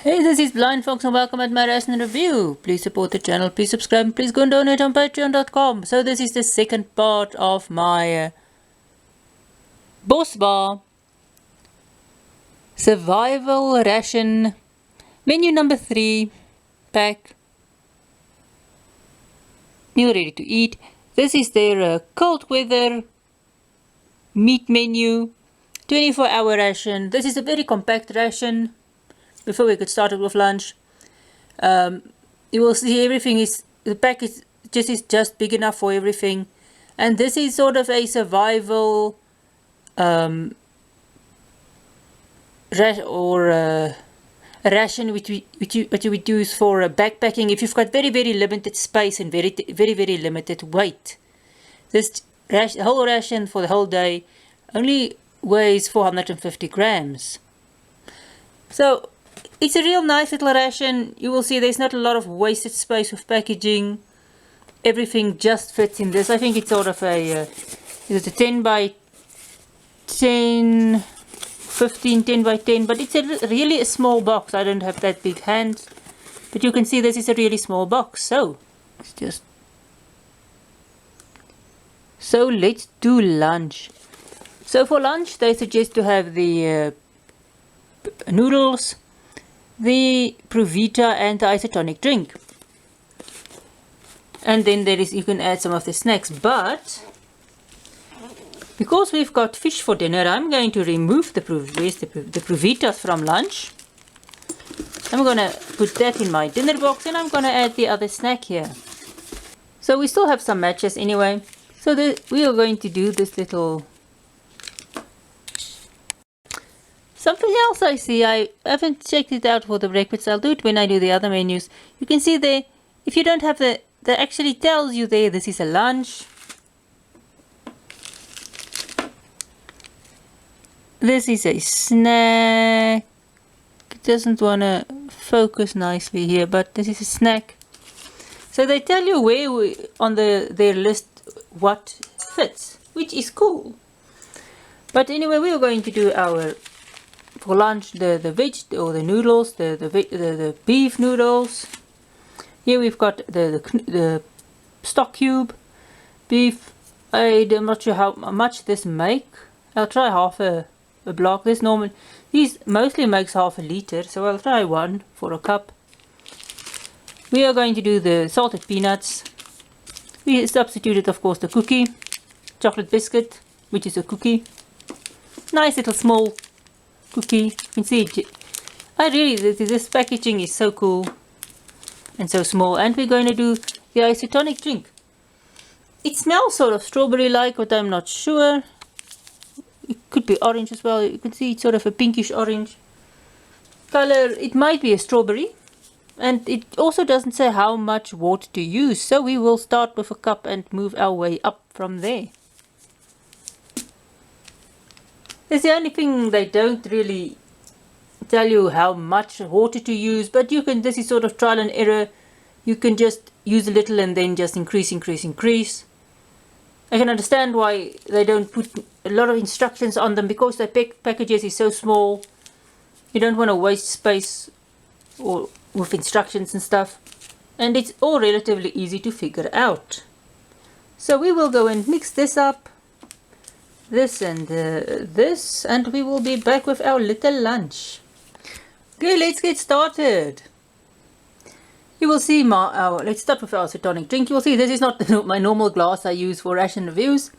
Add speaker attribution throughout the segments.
Speaker 1: Hey, this is BlindFox and welcome at my Ration review. Please support the channel, please subscribe, and please go and donate on patreon.com. So this is the second part of my Boswa Survival Ration menu number 3 pack. Meal ready to eat. This is their cold weather meat menu, 24-hour ration. This is a very compact ration. Before we get started with lunch, you will see everything is, the pack is just big enough for everything, and this is sort of a survival a ration which you would use for backpacking if you've got very limited space and very limited weight. This whole ration for the whole day only weighs 450 grams. So it's a real nice little ration. You will see there's not a lot of wasted space with packaging. Everything just fits in this. I think it's sort of a, is it a 10 by 10, 15, 10 by 10, but it's really a small box. I don't have that big hands, but you can see this is a really small box. So let's do lunch. So for lunch, they suggest to have the noodles, the Provita and the isotonic drink, and then you can add some of the snacks. But because we've got fish for dinner, I'm going to remove the Provitas from lunch. I'm gonna put that in my dinner box, and I'm gonna add the other snack here. So we still have some matches anyway. So we are going to do this little. Something else I see, I haven't checked it out for the breakfast. I'll do it when I do the other menus. You can see there, if you don't have that actually tells you there, this is a lunch. This is a snack. It doesn't want to focus nicely here, but this is a snack. So they tell you where on their list what fits, which is cool. But anyway, we are going to do our, for lunch, the veg or the noodles, the beef noodles. Here we've got the stock cube beef. I'm not sure how much this make. I'll try half a block. These mostly makes half a liter, so I'll try one for a cup. We are going to do the salted peanuts. We substituted, of course, the cookie, chocolate biscuit, which is a cookie. Nice little small cookie. You can see it. This packaging is so cool and so small. And we're going to do the isotonic drink. It smells sort of strawberry like, but I'm not sure. It could be orange as well. You can see it's sort of a pinkish orange color. It might be a strawberry, and it also doesn't say how much water to use, so we will start with a cup and move our way up from there. It's the only thing, they don't really tell you how much water to use, but you can, this is sort of trial and error. You can just use a little and then just increase. I can understand why they don't put a lot of instructions on them, because the packages is so small. You don't want to waste space or with instructions and stuff, and it's all relatively easy to figure out. So we will go and mix this up. This and this, and we will be back with our little lunch. Okay, let's get started. You will see let's start with our isotonic drink. You will see this is not my normal glass I use for ration reviews.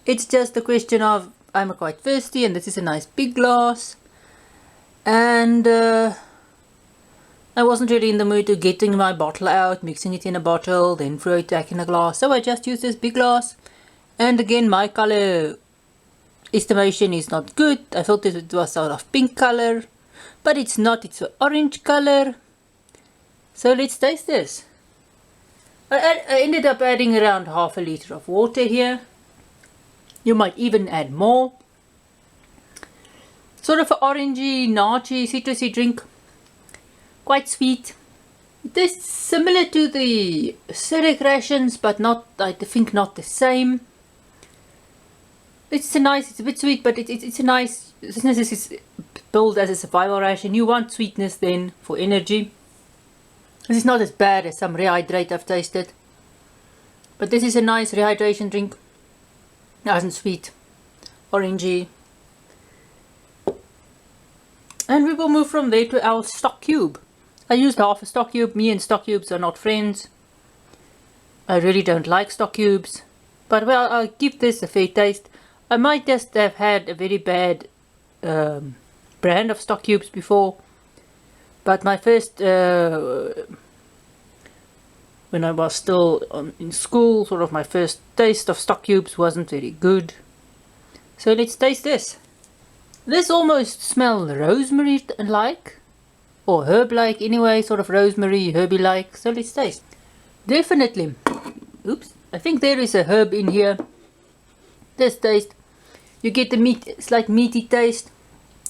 Speaker 1: It's just a question of I'm quite thirsty, and this is a nice big glass, and I wasn't really in the mood to getting my bottle out, mixing it in a bottle, then throw it back in a glass, so I just used this big glass. And again, my color estimation is not good. I thought it was sort of pink color, but it's not, it's an orange color. So let's taste this. I ended up adding around half a liter of water here. You might even add more. Sort of an orangey, nutty, citrusy drink. Quite sweet. It tastes similar to the acidic rations, but not, I think, not the same. It's a bit sweet, but it's a nice, since this is built as a survival ration, you want sweetness then for energy. This is not as bad as some rehydrate I've tasted, but this is a nice rehydration drink. Nice and sweet, orangey. And we will move from there to our stock cube. I used half a stock cube. Me and stock cubes are not friends. I really don't like stock cubes, but well, I'll give this a fair taste. I might just have had a very bad brand of stock cubes before, but my first, when I was still in school, sort of my first taste of stock cubes wasn't very good. So let's taste this. This almost smells rosemary-like, or herb-like anyway, sort of rosemary, herby-like. So let's taste. Definitely. Oops, I think there is a herb in here. This taste. You get the slight meaty taste,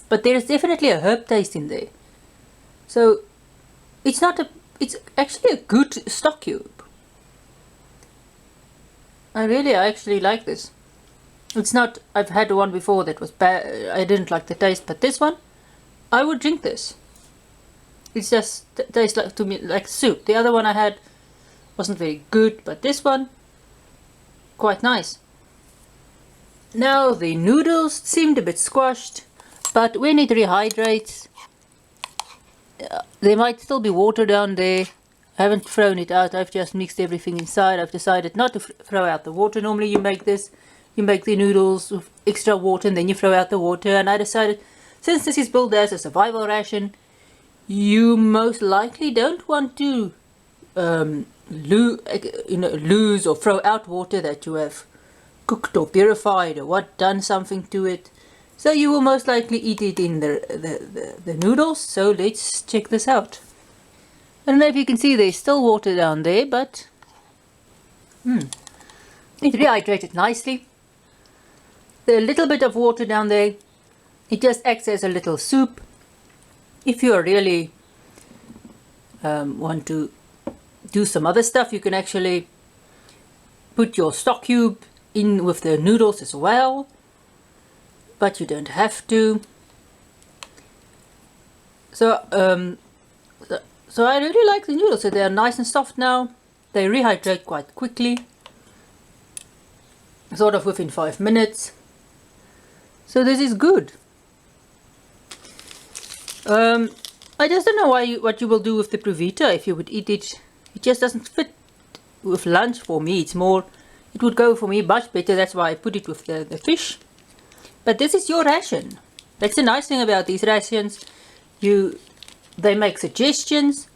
Speaker 1: but there is definitely a herb taste in there. So it's actually a good stock cube. I actually like this. It's not, I've had one before that was bad, I didn't like the taste, but this one, I would drink this. It just tastes like, to me, like soup. The other one I had wasn't very good, but this one, quite nice. Now the noodles seemed a bit squashed, but when it rehydrates, there might still be water down there. I haven't thrown it out, I've just mixed everything inside. I've decided not to throw out the water. Normally you make this, you make the noodles with extra water and then you throw out the water, and I decided, since this is built as a survival ration, you most likely don't want to lose or throw out water that you have cooked or purified or done something to it. So you will most likely eat it in the noodles. So let's check this out. I don't know if you can see there's still water down there, but it rehydrated nicely. There's a little bit of water down there. It just acts as a little soup. If you really want to do some other stuff, you can actually put your stock cube in with the noodles as well, but you don't have to. So I really like the noodles. So they are nice and soft now. They rehydrate quite quickly, sort of within 5 minutes. So this is good. I just don't know what you will do with the Provita if you would eat it. It just doesn't fit with lunch for me. It's more, it would go for me much better. That's why I put it with the fish. But this is your ration. That's the nice thing about these rations. They make suggestions,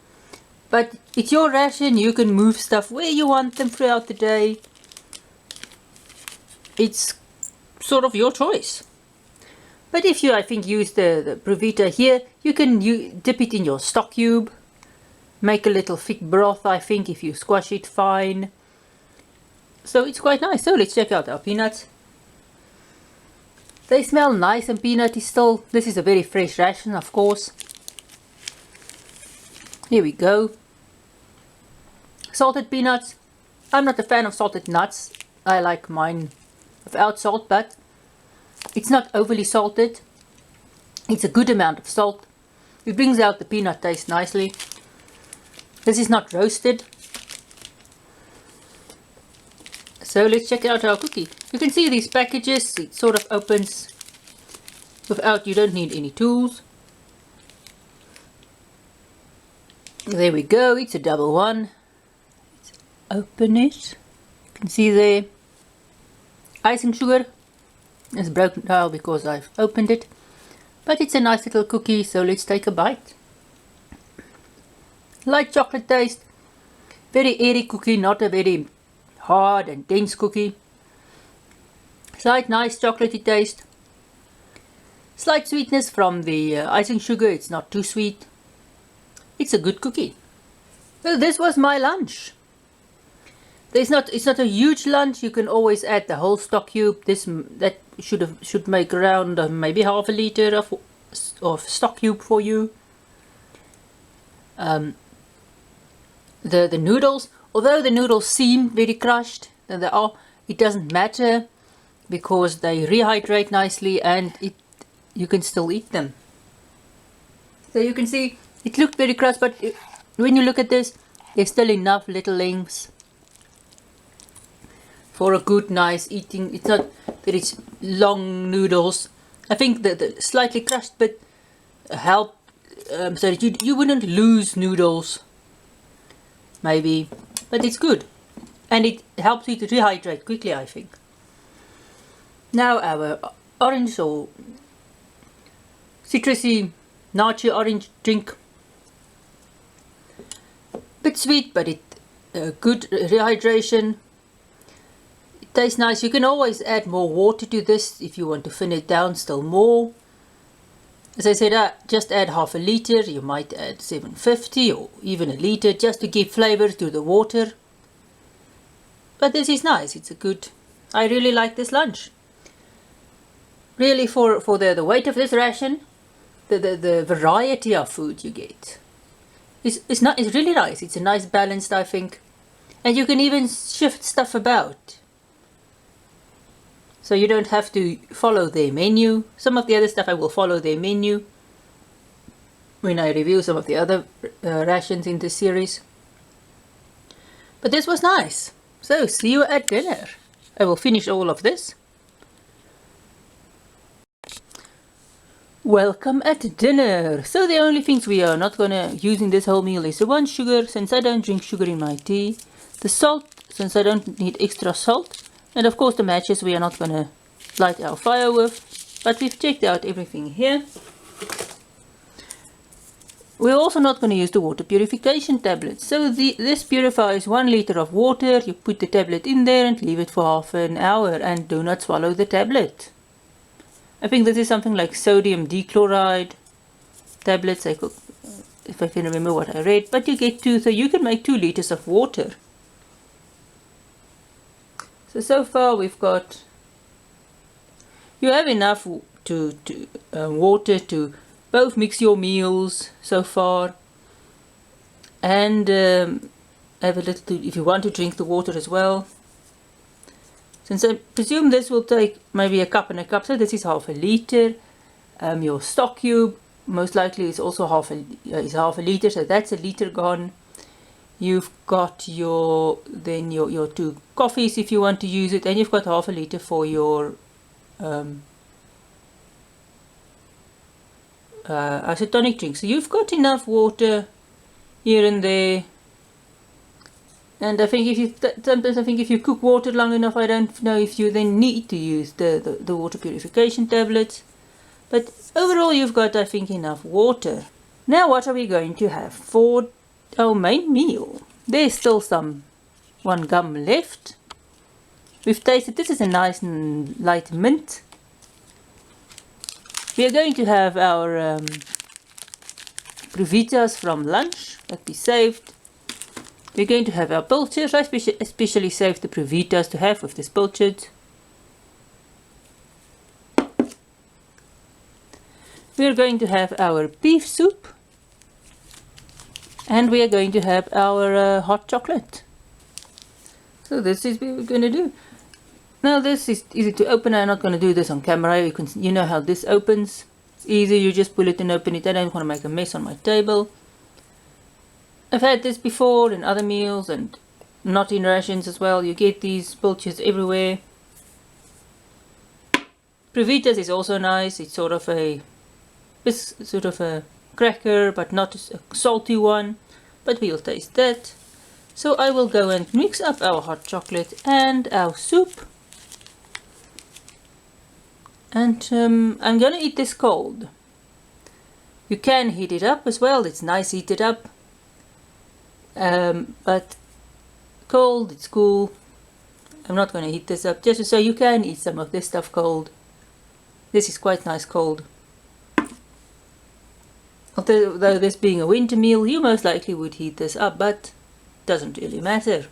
Speaker 1: but it's your ration. You can move stuff where you want them throughout the day. It's sort of your choice. But if you, I think, use the Provita here, you can dip it in your stock cube. Make a little thick broth, I think, if you squash it fine. So it's quite nice. So let's check out our peanuts. They smell nice and peanutty still. This is a very fresh ration, of course. Here we go. Salted peanuts. I'm not a fan of salted nuts. I like mine without salt, but it's not overly salted. It's a good amount of salt. It brings out the peanut taste nicely. This is not roasted. So let's check out our cookie. You can see these packages. It sort of opens without, you don't need any tools. There we go. It's a double one. Let's open it. You can see there. Icing sugar. It's broken now because I've opened it. But it's a nice little cookie, so let's take a bite. Light chocolate taste. Very airy cookie, not a very hard and dense cookie. Slight nice chocolatey taste. Slight sweetness from the icing sugar. It's not too sweet. It's a good cookie. So this was my lunch. It's not a huge lunch. You can always add the whole stock cube. That should make around maybe half a liter of stock cube for you. The noodles, although the noodles seem very crushed, and they are, it doesn't matter. because they rehydrate nicely and you can still eat them. So you can see it looked very crust, but when you look at this, there's still enough little lengths for a good, nice eating. It's not that it's long noodles. I think the slightly crushed bit help so that you wouldn't lose noodles, maybe, but it's good. And it helps you to rehydrate quickly, I think. Now our orange or citrusy nacho orange drink. Bit sweet, but it good rehydration. It tastes nice. You can always add more water to this if you want to thin it down still more. As I said, just add half a liter. You might add 750 or even a liter just to give flavor to the water. But this is nice. It's a good. I really like this lunch. Really, for the weight of this ration, the variety of food you get is really nice. It's a nice balanced, I think, and you can even shift stuff about. So you don't have to follow their menu. Some of the other stuff I will follow their menu when I review some of the other rations in this series. But this was nice. So see you at dinner. I will finish all of this. Welcome at dinner. So the only things we are not gonna use in this whole meal is the one sugar, since I don't drink sugar in my tea. The salt, since I don't need extra salt. And of course the matches we are not gonna light our fire with. But we've checked out everything here. We're also not going to use the water purification tablets. So this purifies 1 liter of water. You put the tablet in there and leave it for half an hour and do not swallow the tablet. I think this is something like sodium dichloride tablets, if I can remember what I read. But you get 2, so you can make 2 liters of water. So far we've got, you have enough water to both mix your meals so far and have a little if you want to drink the water as well. Since I presume this will take maybe a cup and a cup, so this is half a liter. Your stock cube most likely is also half a liter, so that's a liter gone. You've got your 2 coffees if you want to use it, and you've got half a liter for your isotonic drink. So you've got enough water here and there. And I think sometimes I think if you cook water long enough, I don't know if you then need to use the water purification tablets. But overall you've got, I think, enough water. Now what are we going to have for our main meal? There's still one gum left. We've tasted, this is a nice and light mint. We are going to have our Provitas from lunch that we saved. We're going to have our pilchards. I especially saved the Provitas to have with this pilchard. We are going to have our beef soup. And we are going to have our hot chocolate. So this is what we're going to do. Now this is easy to open. I'm not going to do this on camera. You know how this opens. It's easy. You just pull it and open it. I don't want to make a mess on my table. I've had this before in other meals and not in rations as well. You get these pilchards everywhere. Provitas is also nice. It's sort of a cracker, but not a salty one. But we'll taste that. So I will go and mix up our hot chocolate and our soup. And I'm gonna eat this cold. You can heat it up as well. It's nice heated up. But cold, it's cool. I'm not gonna heat this up, just so you can eat some of this stuff cold. This is quite nice cold. Although this being a winter meal, you most likely would heat this up, but doesn't really matter.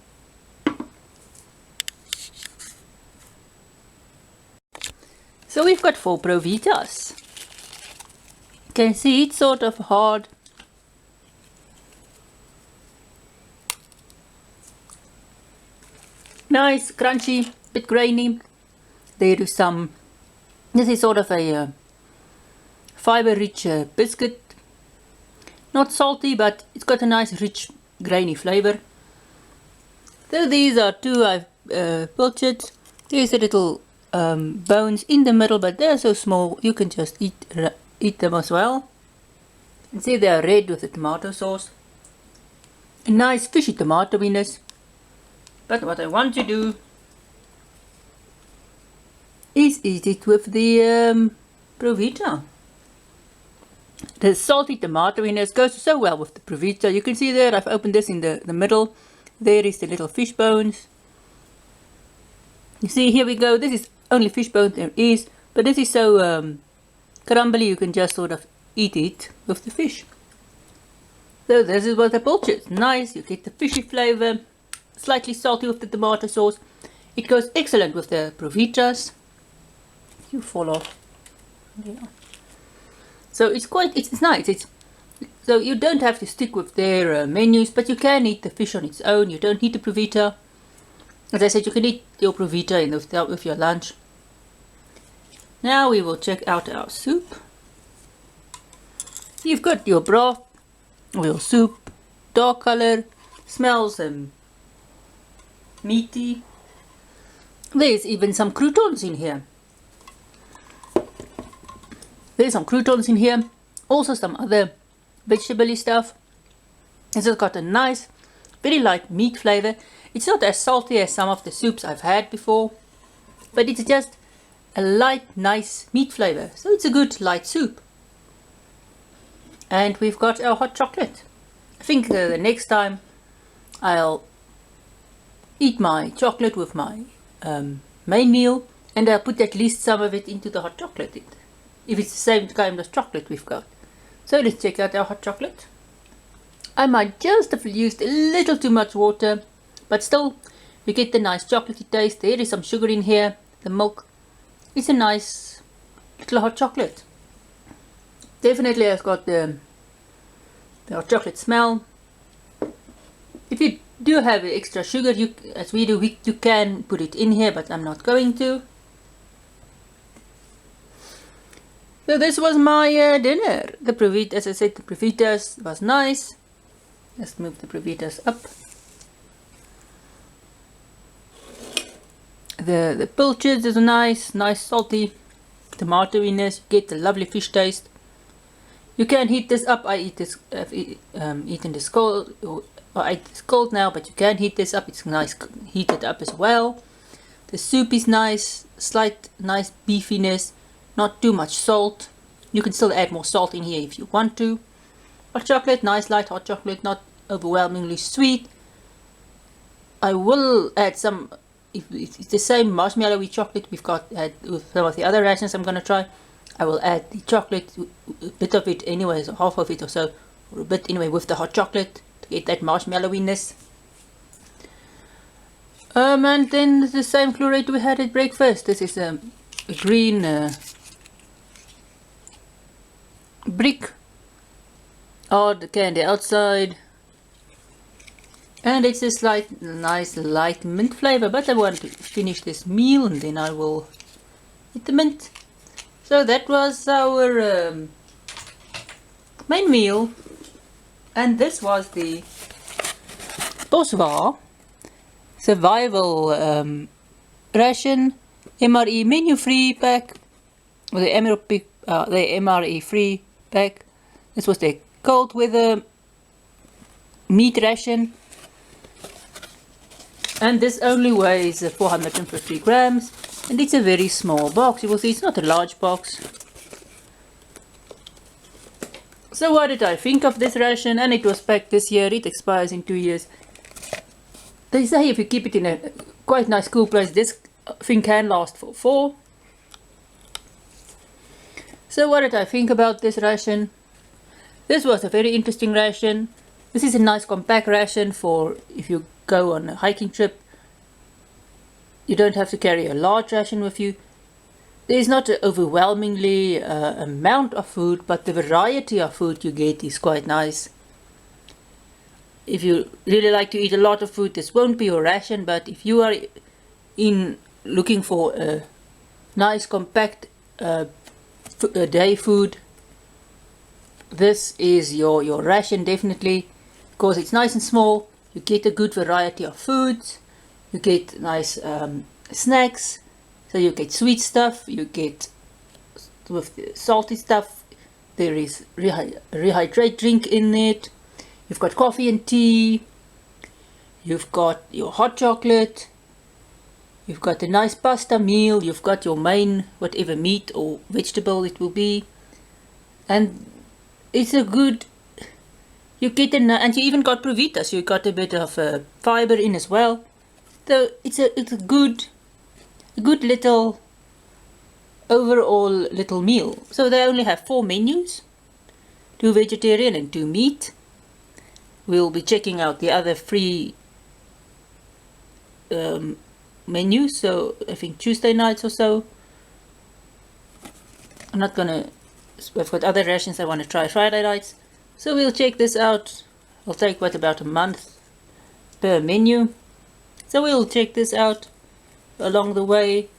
Speaker 1: So we've got 4 Provitas. You can see it's sort of hard. Nice, crunchy, bit grainy. there is some, this is sort of a fiber-rich biscuit. Not salty, but it's got a nice rich grainy flavor. So these are two I've pilchards. There's a little bones in the middle, but they're so small you can just eat them as well. And see, they are red with the tomato sauce. A nice fishy tomatoiness. But what I want to do is eat it with the Provita. The salty tomatoiness goes so well with the Provita. You can see there I've opened this in the middle. There is the little fish bones. You see, here we go. This is only fish bones there is, but this is so crumbly you can just sort of eat it with the fish. So this is what the pilchard. Nice, you get the fishy flavor, slightly salty with the tomato sauce. It goes excellent with the Provitas. You fall off. Yeah. So it's nice. So you don't have to stick with their menus, but you can eat the fish on its own. You don't need the Provita. As I said, you can eat your Provita with your lunch. Now we will check out our soup. You've got your broth, or your soup, dark color, smells meaty. There's even some croutons in here. There's some croutons in here. Also some other vegetable stuff. It's just got a nice, very light meat flavor. It's not as salty as some of the soups I've had before, but it's just a light, nice meat flavor. So it's a good light soup. And we've got our hot chocolate. I think the next time I'll eat my chocolate with my main meal, and I'll put at least some of it into the hot chocolate, if it's the same kind of chocolate we've got. So let's check out our hot chocolate. I might just have used a little too much water, but still you get the nice chocolatey taste. There is some sugar in here, the milk. It's a nice little hot chocolate. Definitely has got the hot chocolate smell. If you do have extra sugar, as we do, you can put it in here, but I'm not going to. So this was my dinner. The Provita, as I said, the Provitas was nice. Let's move the Provitas up. The pilchards is nice salty tomatoiness. You get the lovely fish taste. You can heat this up. I eat this, eaten this cold, or I eat this cold now, but you can heat this up. It's nice heated up as well. The soup is nice, slight nice beefiness. Not too much salt. You can still add more salt in here if you want to. Hot chocolate, nice light hot chocolate, not overwhelmingly sweet. I will add some, if it's the same marshmallowy chocolate we've got with some of the other rations I'm going to try. I will add the chocolate, a bit of it anyways, or half of it or so, or a bit anyway with the hot chocolate to get that marshmallowiness. And then the same chlorate we had at breakfast. This is a green brick, or the candy outside, and it's a slight nice light mint flavor, but I want to finish this meal and then I will eat the mint. So that was our main meal, and this was the Boswa survival ration MRE menu free pack, or the MRE free pack. This was the cold weather meat ration, and this only weighs 450 grams, and it's a very small box. You will see it's not a large box. So what did I think of this ration? And it was packed this year. It expires in 2 years. They say if you keep it in a quite nice cool place, this thing can last for 4. So what did I think about this ration? This was a very interesting ration. This is a nice compact ration for if you go on a hiking trip. You don't have to carry a large ration with you. There is not an overwhelmingly amount of food, but the variety of food you get is quite nice. If you really like to eat a lot of food, this won't be your ration, but if you are looking for a nice compact day food. This is your ration, definitely, because it's nice and small. You get a good variety of foods, you get nice snacks, so you get sweet stuff, you get with the salty stuff, there is rehydrate drink in it, you've got coffee and tea, you've got your hot chocolate, you've got a nice pasta meal, you've got your main whatever meat or vegetable it will be, and it's a good, you get and you even got Provita, so you got a bit of fiber in as well. So it's a good little overall little meal. So they only have 4 menus, 2 vegetarian and 2 meat. We'll be checking out the other free menus, so I think Tuesday nights or so. I'm not gonna, I've got other rations I want to try Friday nights, so we'll check this out. It'll take about a month per menu, so we'll check this out along the way,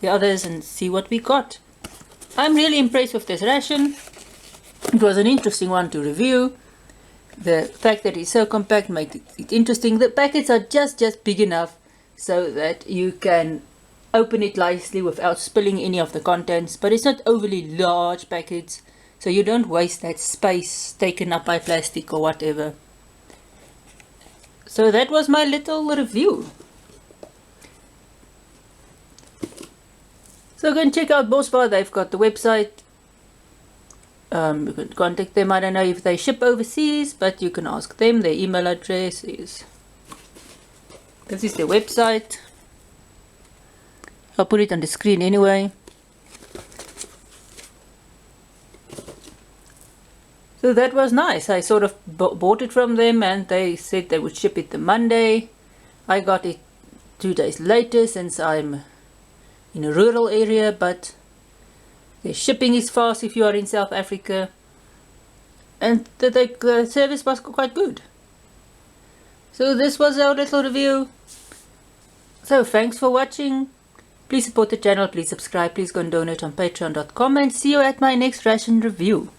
Speaker 1: the others, and see what we got. I'm really impressed with this ration. It was an interesting one to review. The fact that it's so compact makes it interesting. The packets are just big enough so that you can open it nicely without spilling any of the contents, but it's not overly large packets, so you don't waste that space taken up by plastic or whatever. So that was my little review. So go and check out Boswa. They've got the website. You can contact them. I don't know if they ship overseas, but you can ask them. Their email address is, this is their website. I'll put it on the screen anyway. So that was nice. I sort of bought it from them, and they said they would ship it the Monday. I got it 2 days later since I'm in a rural area, but the shipping is fast if you are in South Africa, and the service was quite good. So this was our little review. So thanks for watching. Please support the channel, please subscribe, please go and donate on patreon.com, and see you at my next ration review.